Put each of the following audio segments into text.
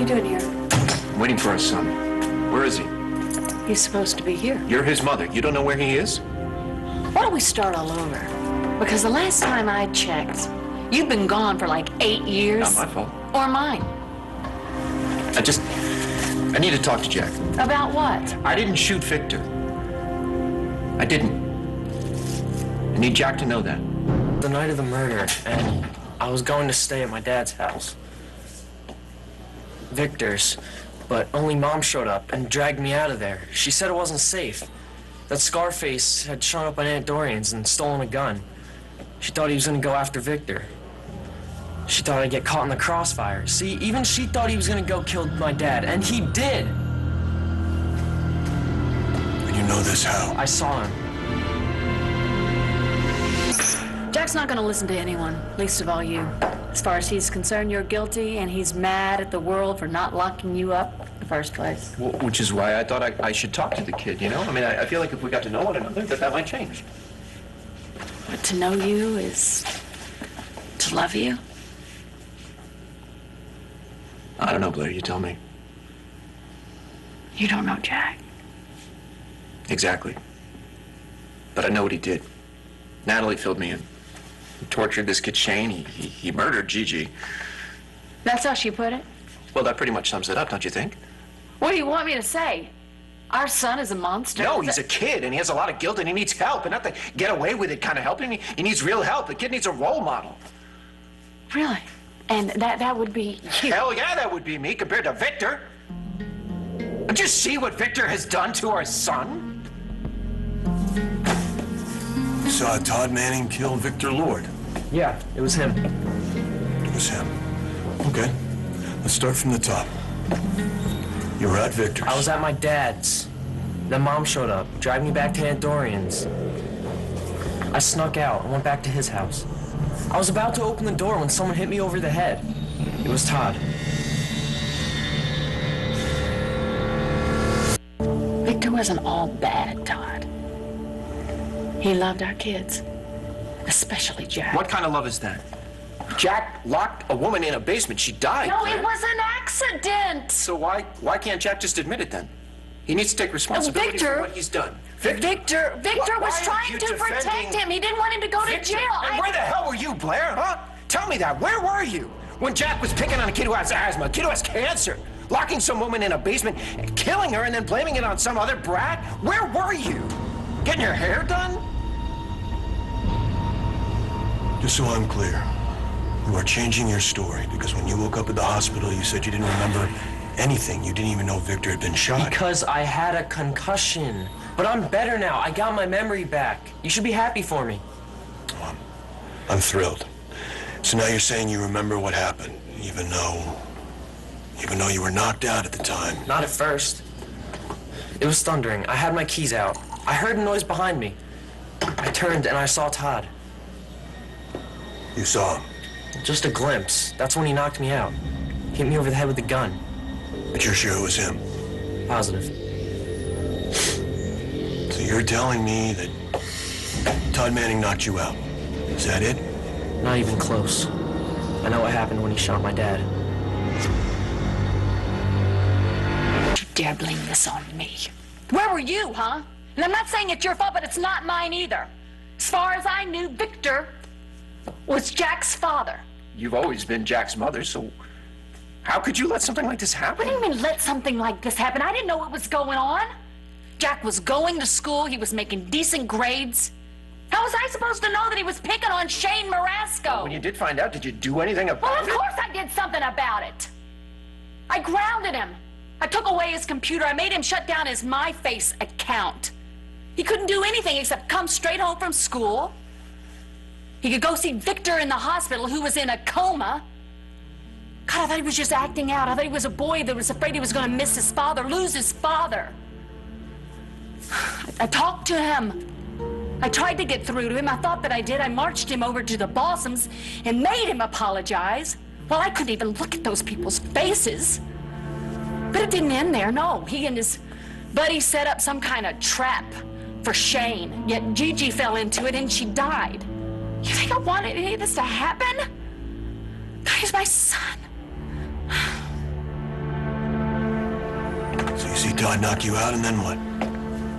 you doing here? I'm waiting for our son. Where is he? He's supposed to be here. You're his mother. You don't know where he is? Why don't we start all over? Because the last time I checked, you've been gone for like 8 years. Not my fault. Or mine. I need to talk to Jack. About what? I didn't shoot Victor. I didn't. I need Jack to know that. The night of the murder, and I was going to stay at my dad's house. Victor's, but only Mom showed up and dragged me out of there. She said it wasn't safe. That Scarface had shown up on Aunt Dorian's and stolen a gun. She thought he was gonna go after Victor. She thought I'd get caught in the crossfire. See, even she thought he was gonna go kill my dad, and he did. And you know this how? I saw him. Jack's not gonna listen to anyone, least of all you. As far as he's concerned, you're guilty, and he's mad at the world for not locking you up in the first place. Well, which is why I thought I should talk to the kid, you know? I mean, I feel like if we got to know one another, that might change. But to know you is to love you. I don't know, Blair. You tell me. You don't know Jack. Exactly. But I know what he did. Natalie filled me in. He tortured this kid Shane. He murdered Gigi. That's how she put it? Well, that pretty much sums it up, don't you think? What do you want me to say? Our son is a monster? No, he's a kid, and he has a lot of guilt, and he needs help, and not the get away with it kind of help. He needs real help. The kid needs a role model. Really? And that would be you? Hell yeah, that would be me compared to Victor. Don't you see what Victor has done to our son? You saw Todd Manning kill Victor Lord. Yeah, it was him. It was him. Okay. Let's start from the top. You were at Victor's. I was at my dad's. Then Mom showed up, dragged me back to Aunt Dorian's. I snuck out and went back to his house. I was about to open the door when someone hit me over the head. It was Todd. Victor wasn't all bad, Todd. He loved our kids, especially Jack. What kind of love is that? Jack locked a woman in a basement. She died. No, Claire. it was an accident. So why can't Jack just admit it then? He needs to take responsibility for what he's done. Victor was trying to protect him. He didn't want him to go to jail. And where the hell were you, Blair, huh? Tell me that. Where were you when Jack was picking on a kid who has asthma, a kid who has cancer, locking some woman in a basement, killing her, and then blaming it on some other brat? Where were you? Getting your hair done? Just so I'm clear, you are changing your story because when you woke up at the hospital, you said you didn't remember anything. You didn't even know Victor had been shot. Because I had a concussion. But I'm better now. I got my memory back. You should be happy for me. Well, I'm thrilled. So now you're saying you remember what happened, even though you were knocked out at the time. Not at first. It was thundering. I had my keys out. I heard a noise behind me. I turned and I saw Todd. You saw him? Just a glimpse. That's when he knocked me out. Hit me over the head with the gun. But you're sure it was him? Positive. So you're telling me that Todd Manning knocked you out? Is that it? Not even close. I know what happened when he shot my dad. Don't you dare blame this on me. Where were you, huh? And I'm not saying it's your fault, but it's not mine either. As far as I knew, Victor was Jack's father. You've always been Jack's mother, so how could you let something like this happen? What do you mean, let something like this happen? I didn't know what was going on. Jack was going to school. He was making decent grades. How was I supposed to know that he was picking on Shane Marasco? When you did find out, did you do anything about Well, of it? course I did something about it. I grounded him. I took away his computer. I made him shut down his MyFace account. He couldn't do anything except come straight home from school. He could go see Victor in the hospital, who was in a coma. God, I thought he was just acting out. I thought he was a boy that was afraid he was going to miss his father, lose his father. I talked to him. I tried to get through to him. I thought that I did. I marched him over to the Balsams and made him apologize. Well, I couldn't even look at those people's faces. But it didn't end there, no. He and his buddy set up some kind of trap for Shane. Yet Gigi fell into it and she died. You think I wanted any of this to happen? God, he's my son. Todd knock you out, and then what?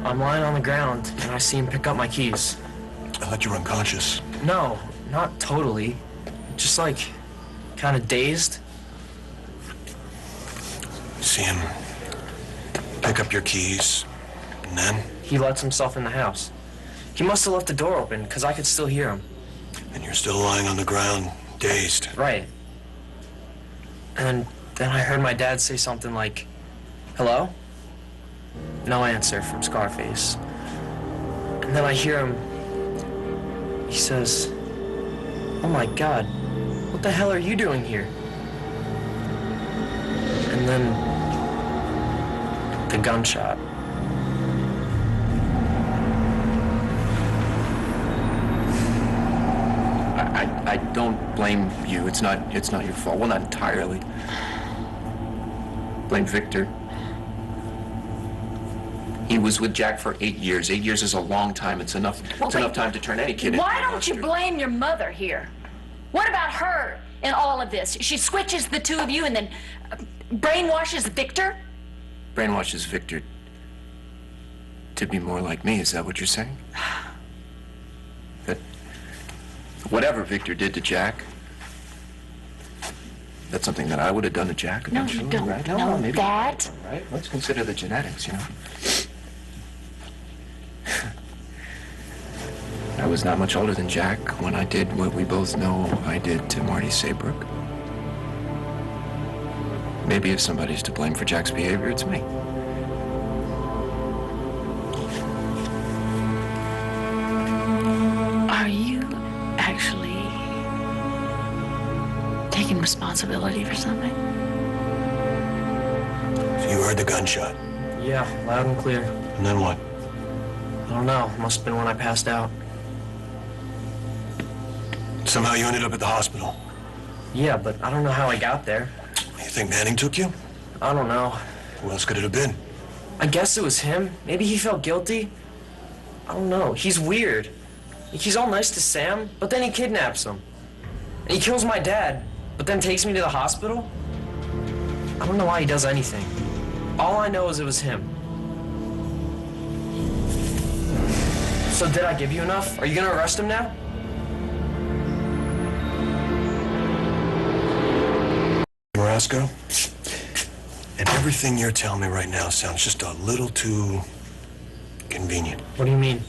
I'm lying on the ground, and I see him pick up my keys. I thought you were unconscious. No, not totally. Just like, kind of dazed. See him pick up your keys, and then? He lets himself in the house. He must have left the door open, because I could still hear him. And you're still lying on the ground, dazed. Right. And then I heard my dad say something like, "Hello?" No answer from Scarface. And then I hear him. He says, "Oh my God, what the hell are you doing here?" And then the gunshot. I don't blame you. It's not your fault. Well, not entirely. Blame Victor. He was with Jack for 8 years. 8 years is a long time. It's enough. It's enough time to turn any kid into Why a don't you monster. blame your mother here? What about her in all of this? She switches the two of you and then brainwashes Victor? Brainwashes Victor to be more like me. Is that what you're saying? That whatever Victor did to Jack, that's something that I would have done to Jack No, eventually, you don't right? know maybe. that. Right? Let's consider the genetics, you know. I was not much older than Jack when I did what we both know I did to Marty Saybrook. Maybe if somebody's to blame for Jack's behavior, it's me. Are you actually taking responsibility for something? So you heard the gunshot. Yeah, loud and clear. And then what? I don't know. Must have been when I passed out. Somehow you ended up at the hospital. Yeah, but I don't know how I got there. You think Manning took you? I don't know. Who else could it have been? I guess it was him. Maybe he felt guilty. I don't know. He's weird. He's all nice to Sam, but then he kidnaps him. And he kills my dad, but then takes me to the hospital. I don't know why he does anything. All I know is it was him. So did I give you enough? Are you gonna arrest him now? Marasco? And everything you're telling me right now sounds just a little too convenient. What do you mean?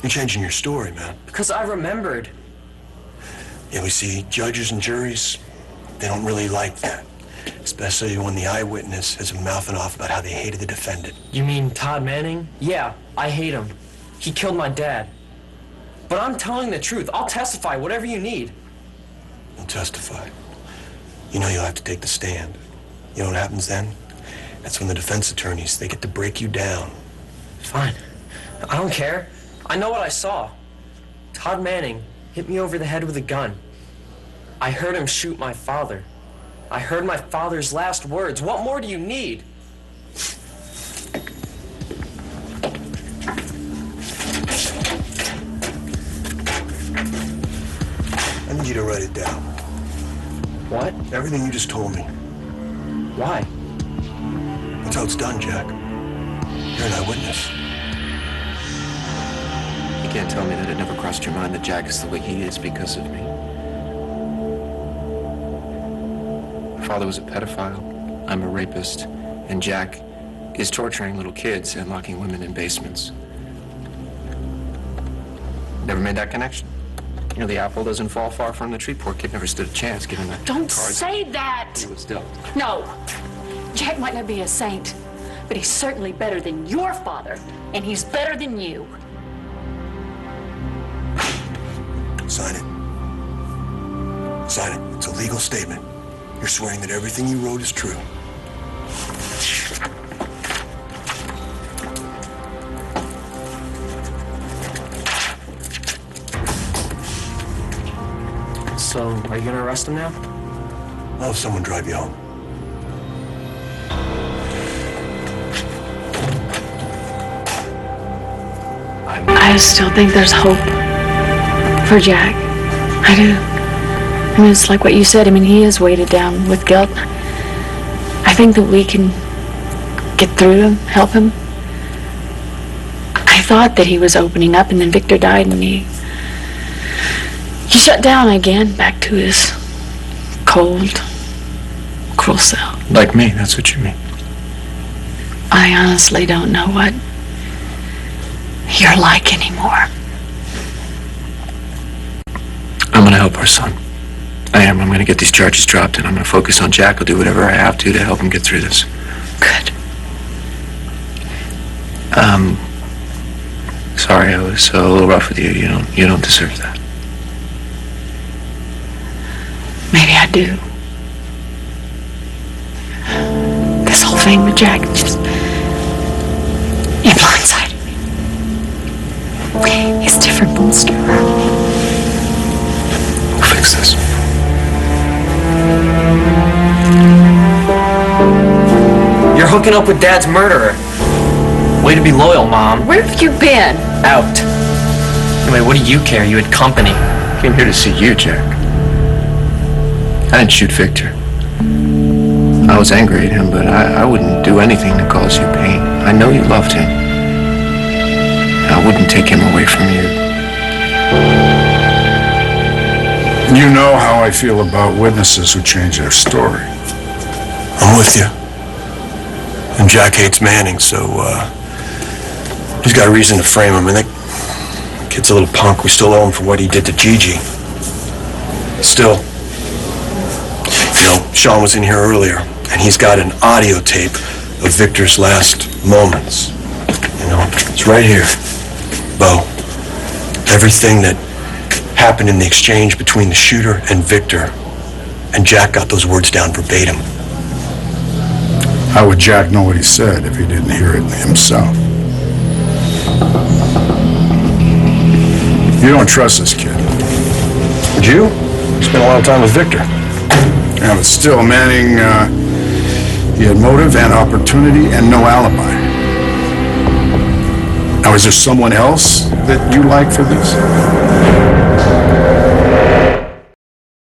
You're changing your story, man. Because I remembered. Yeah, we see judges and juries, they don't really like that. Especially when the eyewitness is mouthing off about how they hated the defendant. You mean Todd Manning? Yeah, I hate him. He killed my dad. But I'm telling the truth. I'll testify, whatever you need. You'll testify. You know you'll have to take the stand. You know what happens then? That's when the defense attorneys, they get to break you down. Fine. I don't care. I know what I saw. Todd Manning hit me over the head with a gun. I heard him shoot my father. I heard my father's last words. What more do you need? I need you to write it down. What? Everything you just told me. Why? That's how it's done, Jack. You're an eyewitness. You can't tell me that it never crossed your mind that Jack is the way he is because of me. My father was a pedophile, I'm a rapist, and Jack is torturing little kids and locking women in basements. Never made that connection. You know, the apple doesn't fall far from the tree. Poor kid never stood a chance given the Don't cards say that. he was dealt. No. Jack might not be a saint, but he's certainly better than your father, and he's better than you. Sign it. Sign it. It's a legal statement. You're swearing that everything you wrote is true. So, are you gonna arrest him now? I'll have someone drive you home. I still think there's hope for Jack. I do. I mean, it's like what you said. I mean, he is weighted down with guilt. I think that we can get through him, help him. I thought that he was opening up, and then Victor died, and he shut down again, back to his cold, cruel self. Like me, that's what you mean. I honestly don't know what you're like anymore. I'm gonna help our son. I am. I'm gonna get these charges dropped, and I'm gonna focus on Jack. I'll do whatever I have to help him get through this. Good. Sorry, I was a little rough with you. You don't deserve that. Maybe I do. This whole thing with Jack just... He blindsided me. He's different from Stuart. We'll fix this. You're hooking up with Dad's murderer. Way to be loyal, Mom. Where have you been? Out. Anyway, what do you care? You had company. I came here to see you, Jack. I didn't shoot Victor. I was angry at him, but I wouldn't do anything to cause you pain. I know you loved him. I wouldn't take him away from you. You know how I feel about witnesses who change their story. I'm with you. And Jack hates Manning, so, he's got a reason to frame him. And that kid's a little punk. We still owe him for what he did to Gigi. Still, Sean was in here earlier, and he's got an audio tape of Victor's last moments. It's right here, Bo. Everything that happened in the exchange between the shooter and Victor. And Jack got those words down verbatim. How would Jack know what he said if he didn't hear it himself? You don't trust this kid. Would you? Spent a lot of time with Victor. Yeah, but still, Manning, he had motive and opportunity and no alibi. Now, is there someone else that you like for this?